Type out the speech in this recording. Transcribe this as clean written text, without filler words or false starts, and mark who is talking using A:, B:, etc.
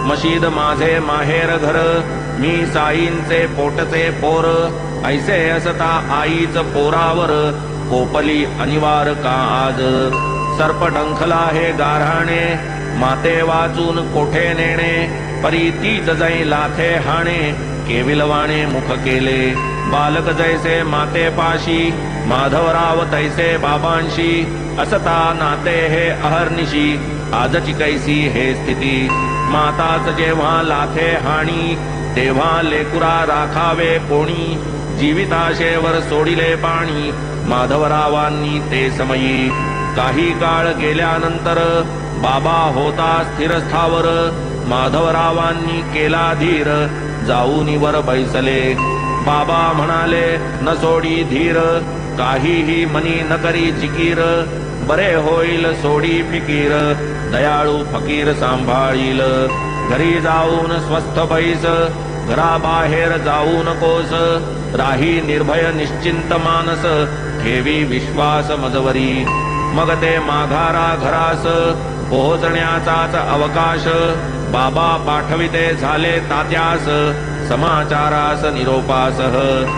A: मशीद माझे माहेर घर, मी साईंचे पोटचे पोर, ऐसे असता आईच पोरावर, कोपली अनिवार का आज. सर्प डंखला हे गारहाणे, माते वाचून कोठे नेणे, परी तीच जै लाथे हाणे, केविलवाणे मुख केले. बालक जैसे माते पाशी, माधवराव तैसे बाबांशी, असता नाते हे अहर्निशी, आजची कैसी हे स्थिती. माताच जेव्हा लाथे हाणी, तेव्हा लेकुरा राखावे कोणी, जीविताशेवर सोडिले पाणी, माधवरावांनी ते समयी. काही काळ गेल्यानंतर बाबा होता स्थिरस्थावर, माधवरावांनी केला धीर, जाऊन वर बैसले. बाबा म्हणाले न सोडी धीर, काहीही मनी न करी जिकीर, बरे होईल सोडी फिकीर, दयाळू फकीर सांभाळील. घरी जाऊन स्वस्थ बैस, घराबाहेर जाऊ नकोस, राही निर्भय निश्चिंत मानस, ठेवी विश्वास मजवरी. मग ते माघारा घरास, पोहोचण्याचाच अवकाश, बाबा पाठविते झाले तात्यास, समाचारास निरोपासह.